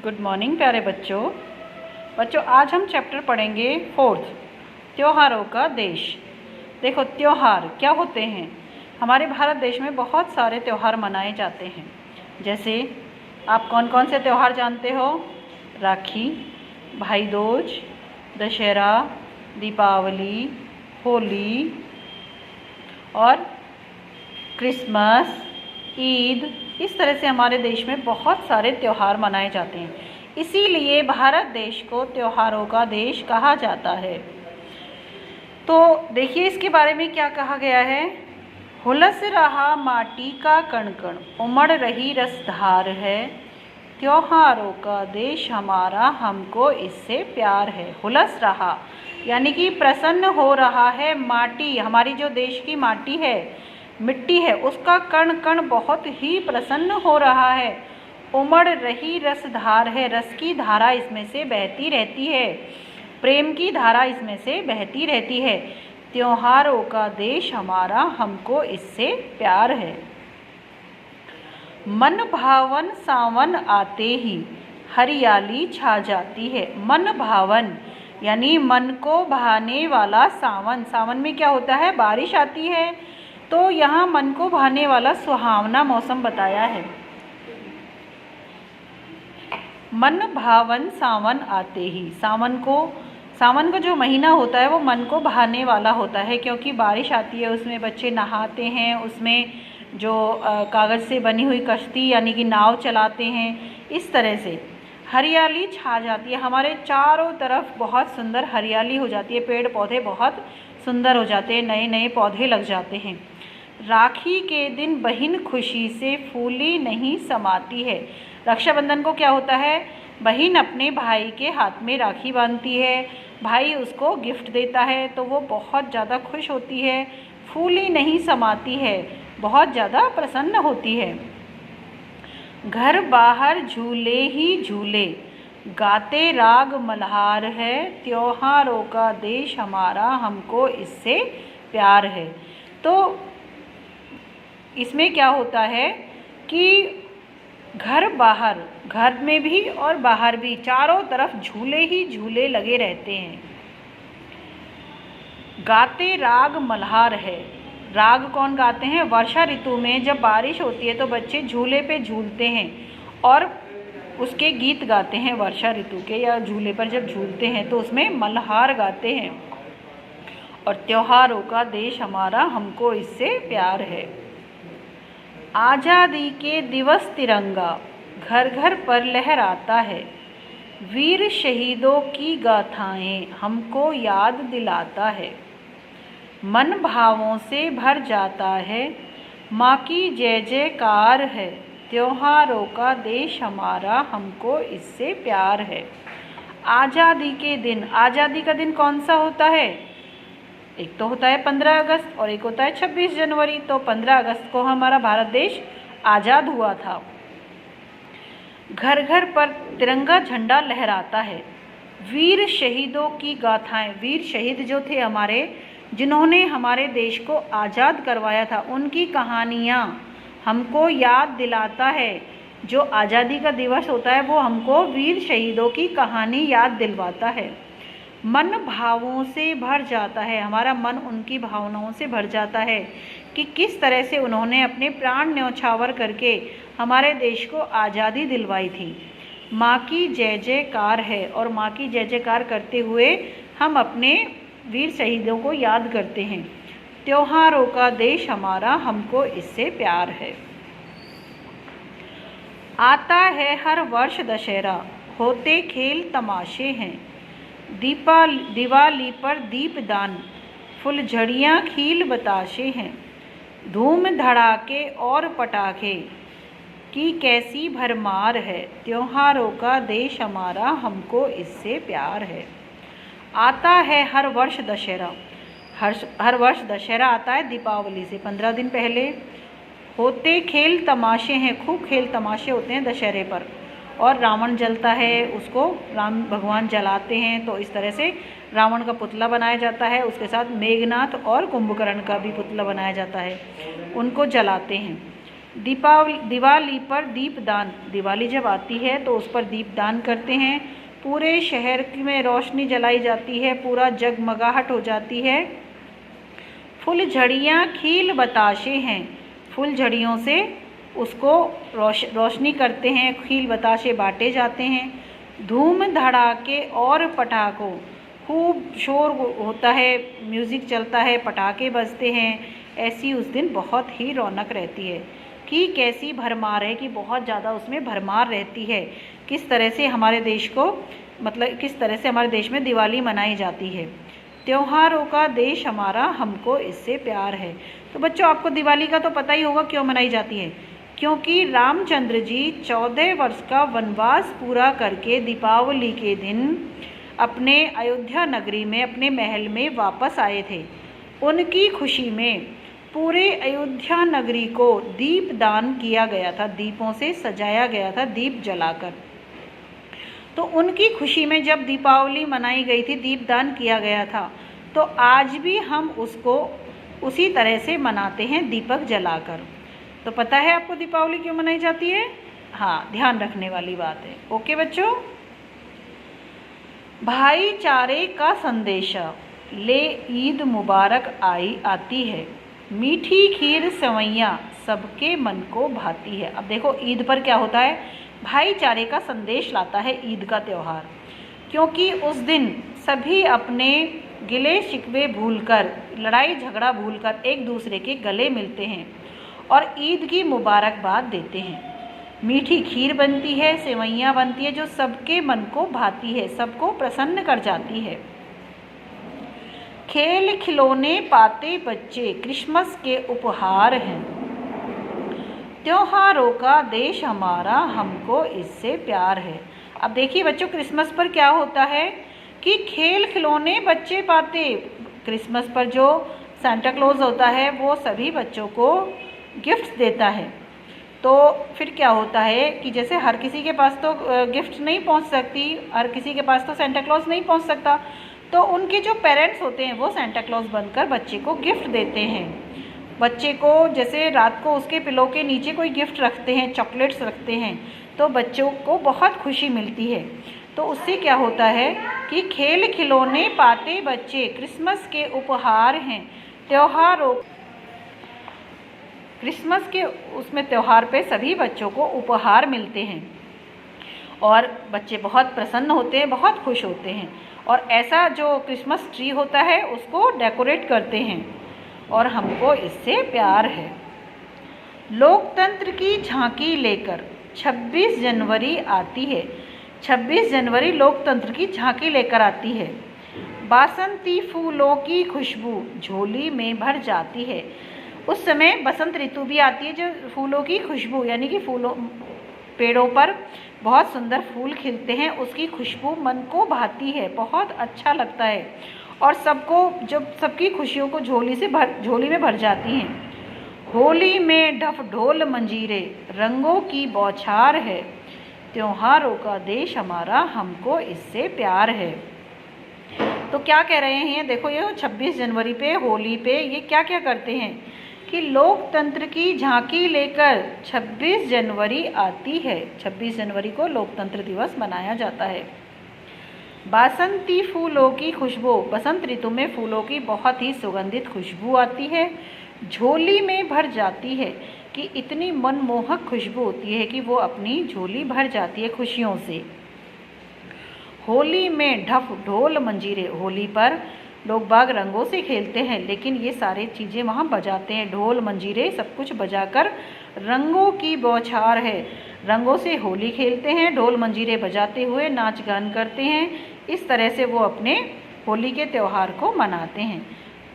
Good morning प्यारे बच्चों आज हम चैप्टर पढ़ेंगे 4th त्योहारों का देश। देखो त्योहार क्या होते हैं। हमारे भारत देश में बहुत सारे त्यौहार मनाए जाते हैं। जैसे आप कौन कौन से त्यौहार जानते हो? राखी, भाई दूज, दशहरा, दीपावली, होली और क्रिसमस, ईद। इस तरह से हमारे देश में बहुत सारे त्यौहार मनाए जाते हैं। इसीलिए भारत देश को त्योहारों का देश कहा जाता है। तो देखिए इसके बारे में क्या कहा गया है। हुलस रहा माटी का कण कण, उमड़ रही रसधार है, त्योहारों का देश हमारा, हमको इससे प्यार है। हुलस रहा यानी कि प्रसन्न हो रहा है। माटी, हमारी जो देश की माटी है, मिट्टी है, उसका कण कण बहुत ही प्रसन्न हो रहा है। उमड़ रही रसधार है, रस की धारा इसमें से बहती रहती है, प्रेम की धारा इसमें से बहती रहती है। त्योहारों का देश हमारा, हमको इससे प्यार है। मन भावन सावन आते ही हरियाली छा जाती है। मन भावन यानी मन को भाने वाला सावन। सावन में क्या होता है? बारिश आती है। तो यहाँ मन को भाने वाला सुहावना मौसम बताया है। मन भावन सावन आते ही, सावन का जो महीना होता है वो मन को भाने वाला होता है, क्योंकि बारिश आती है, उसमें बच्चे नहाते हैं, उसमें जो कागज़ से बनी हुई कश्ती यानी कि नाव चलाते हैं। इस तरह से हरियाली छा जाती है, हमारे चारों तरफ बहुत सुंदर हरियाली हो जाती है, पेड़ पौधे बहुत सुंदर हो जाते हैं, नए नए पौधे लग जाते हैं। राखी के दिन बहन खुशी से फूली नहीं समाती है। रक्षाबंधन को क्या होता है? बहन अपने भाई के हाथ में राखी बांधती है, भाई उसको गिफ्ट देता है, तो वो बहुत ज़्यादा खुश होती है, फूली नहीं समाती है, बहुत ज़्यादा प्रसन्न होती है। घर बाहर झूले ही झूले, गाते राग मल्हार है, त्योहारों का देश हमारा, हमको इससे प्यार है। तो इसमें क्या होता है कि घर बाहर, घर में भी और बाहर भी, चारों तरफ झूले ही झूले लगे रहते हैं। गाते राग मल्हार है। राग कौन गाते हैं? वर्षा ऋतु में जब बारिश होती है तो बच्चे झूले पे झूलते हैं और उसके गीत गाते हैं। वर्षा ऋतु के या झूले पर जब झूलते हैं तो उसमें मल्हार गाते हैं। और त्योहारों का देश हमारा, हमको इससे प्यार है। आज़ादी के दिवस तिरंगा घर घर पर लहराता है, वीर शहीदों की गाथाएं हमको याद दिलाता है। मन भावों से भर जाता है, माँ की जय जयकार है, त्योहारों का देश हमारा, हमको इससे प्यार है। आज़ादी के दिन, आज़ादी का दिन कौन सा होता है? एक तो होता है 15 अगस्त और एक होता है 26 जनवरी। तो 15 अगस्त को हमारा भारत देश आज़ाद हुआ था। घर घर पर तिरंगा झंडा लहराता है। वीर शहीदों की गाथाएं, वीर शहीद जो थे हमारे, जिन्होंने हमारे देश को आज़ाद करवाया था, उनकी कहानियाँ हमको याद दिलाता है। जो आज़ादी का दिवस होता है वो हमको वीर शहीदों की कहानी याद दिलवाता है। मन भावों से भर जाता है, हमारा मन उनकी भावनाओं से भर जाता है कि किस तरह से उन्होंने अपने प्राण न्यौछावर करके हमारे देश को आज़ादी दिलवाई थी। माँ की जय जयकार है और माँ की जय जयकार करते हुए हम अपने वीर शहीदों को याद करते हैं। त्योहारों का देश हमारा, हमको इससे प्यार है। आता है हर वर्ष दशहरा, होते खेल तमाशे हैं, दिवाली पर दीपदान, फुलझड़ियाँ खील बताशे हैं, धूम धड़ाके और पटाखे की कैसी भरमार है, त्योहारों का देश हमारा, हमको इससे प्यार है। आता है हर वर्ष दशहरा, हर वर्ष दशहरा आता है दीपावली से 15 दिन पहले। होते खेल तमाशे हैं, खूब खेल तमाशे होते हैं दशहरे पर, और रावण जलता है, उसको राम भगवान जलाते हैं। तो इस तरह से रावण का पुतला बनाया जाता है, उसके साथ मेघनाथ और कुंभकर्ण का भी पुतला बनाया जाता है, उनको जलाते हैं। दिवाली पर दीपदान, दिवाली जब आती है तो उस पर दीपदान करते हैं। पूरे शहर में रोशनी जलाई जाती है, पूरा जगमगाहट हो जाती है। फुलझड़ियाँ खिल बताशे हैं, फुलझड़ियों से उसको रोशनी करते हैं, खिल बताशे बांटे जाते हैं। धूम धड़ाके और पटाखों, खूब शोर होता है, म्यूज़िक चलता है, पटाखे बजते हैं। ऐसी उस दिन बहुत ही रौनक रहती है कि कैसी भरमार है, कि बहुत ज़्यादा उसमें भरमार रहती है। किस तरह से हमारे देश को, मतलब किस तरह से हमारे देश में दिवाली मनाई जाती है। त्योहारों का देश हमारा, हमको इससे प्यार है। तो बच्चों, आपको दिवाली का तो पता ही होगा क्यों मनाई जाती है। क्योंकि रामचंद्र जी 14 वर्ष का वनवास पूरा करके दीपावली के दिन अपने अयोध्या नगरी में, अपने महल में वापस आए थे। उनकी खुशी में पूरे अयोध्या नगरी को दीपदान किया गया था, दीपों से सजाया गया था, दीप जलाकर। तो उनकी खुशी में जब दीपावली मनाई गई थी, दीपदान किया गया था, तो आज भी हम उसको उसी तरह से मनाते हैं, दीपक जलाकर। तो पता है आपको दीपावली क्यों मनाई जाती है? हाँ, ध्यान रखने वाली बात है। ओके बच्चों। भाईचारे का संदेशा ले ईद मुबारक आती है, मीठी खीर सेवैयाँ सबके मन को भाती है। अब देखो, ईद पर क्या होता है, भाईचारे का संदेश लाता है ईद का त्यौहार। क्योंकि उस दिन सभी अपने गिले शिकवे भूलकर, लड़ाई झगड़ा भूलकर एक दूसरे के गले मिलते हैं और ईद की मुबारकबाद देते हैं। मीठी खीर बनती है, सेवैयाँ बनती है, जो सबके मन को भाती है, सबको प्रसन्न कर जाती है। खेल खिलौने पाते बच्चे क्रिसमस के उपहार हैं, त्योहारों का देश हमारा, हमको इससे प्यार है। अब देखिए बच्चों, क्रिसमस पर क्या होता है कि खेल खिलौने बच्चे पाते। क्रिसमस पर जो सांता क्लॉज होता है वो सभी बच्चों को गिफ्ट देता है। तो फिर क्या होता है कि जैसे हर किसी के पास तो गिफ्ट नहीं पहुंच सकती, हर किसी के पास तो सांता क्लॉज नहीं पहुंच सकता, तो उनके जो पेरेंट्स होते हैं वो सांता क्लॉज बनकर बच्चे को गिफ्ट देते हैं। बच्चे को जैसे रात को उसके पिलो के नीचे कोई गिफ्ट रखते हैं, चॉकलेट्स रखते हैं, तो बच्चों को बहुत खुशी मिलती है। तो उससे क्या होता है कि खेल खिलौने पाते बच्चे क्रिसमस के उपहार हैं, त्योहारों, क्रिसमस के उसमें त्यौहार पे सभी बच्चों को उपहार मिलते हैं और बच्चे बहुत प्रसन्न होते हैं, बहुत खुश होते हैं। और ऐसा जो क्रिसमस ट्री होता है उसको डेकोरेट करते हैं और हमको इससे प्यार है। लोकतंत्र की झांकी लेकर 26 जनवरी आती है, 26 जनवरी लोकतंत्र की झांकी लेकर आती है। बासंती फूलों की खुशबू झोली में भर जाती है। उस समय बसंत ऋतु भी आती है, जो फूलों की खुशबू, यानी कि फूलों, पेड़ों पर बहुत सुंदर फूल खिलते हैं, उसकी खुशबू मन को भाती है, बहुत अच्छा लगता है और सबको, जब सबकी खुशियों को झोली में भर जाती हैं। होली में ढफ ढोल मंजीरे रंगों की बौछार है, त्योहारों का देश हमारा, हमको इससे प्यार है। तो क्या कह रहे हैं, देखो ये 26 जनवरी पे, होली पे ये क्या क्या करते हैं कि लोकतंत्र की झांकी लेकर 26 जनवरी आती है। 26 जनवरी को लोकतंत्र दिवस मनाया जाता है। बासंती फूलों की खुशबू, बसंत ऋतु में फूलों की बहुत ही सुगंधित खुशबू आती है, झोली में भर जाती है, कि इतनी मनमोहक खुशबू होती है कि वो अपनी झोली भर जाती है खुशियों से। होली में ढफ ढोल मंजीरे, होली पर लोग बाग रंगों से खेलते हैं, लेकिन ये सारी चीज़ें वहाँ बजाते हैं, ढोल मंजीरे सब कुछ बजाकर, रंगों की बौछार है, रंगों से होली खेलते हैं, ढोल मंजीरे बजाते हुए नाच गान करते हैं। इस तरह से वो अपने होली के त्यौहार को मनाते हैं।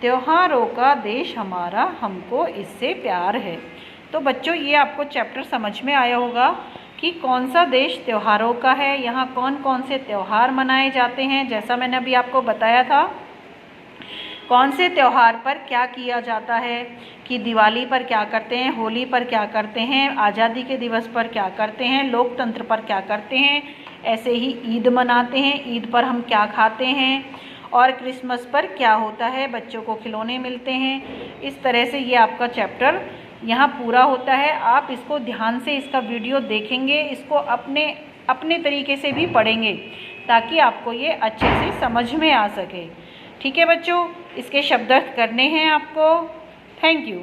त्योहारों का देश हमारा, हमको इससे प्यार है। तो बच्चों, ये आपको चैप्टर समझ में आया होगा कि कौन सा देश त्योहारों का है, यहाँ कौन कौन से त्यौहार मनाए जाते हैं। जैसा मैंने अभी आपको बताया था, कौन से त्यौहार पर क्या किया जाता है, कि दिवाली पर क्या करते हैं, होली पर क्या करते हैं, आज़ादी के दिवस पर क्या करते हैं, लोकतंत्र पर क्या करते हैं, ऐसे ही ईद मनाते हैं, ईद पर हम क्या खाते हैं, और क्रिसमस पर क्या होता है, बच्चों को खिलौने मिलते हैं। इस तरह से ये आपका चैप्टर यहाँ पूरा होता है। आप इसको ध्यान से इसका वीडियो देखेंगे, इसको अपने तरीके से भी पढ़ेंगे ताकि आपको ये अच्छे से समझ में आ सके। ठीक है बच्चों, इसके शब्दार्थ करने हैं आपको। Thank you.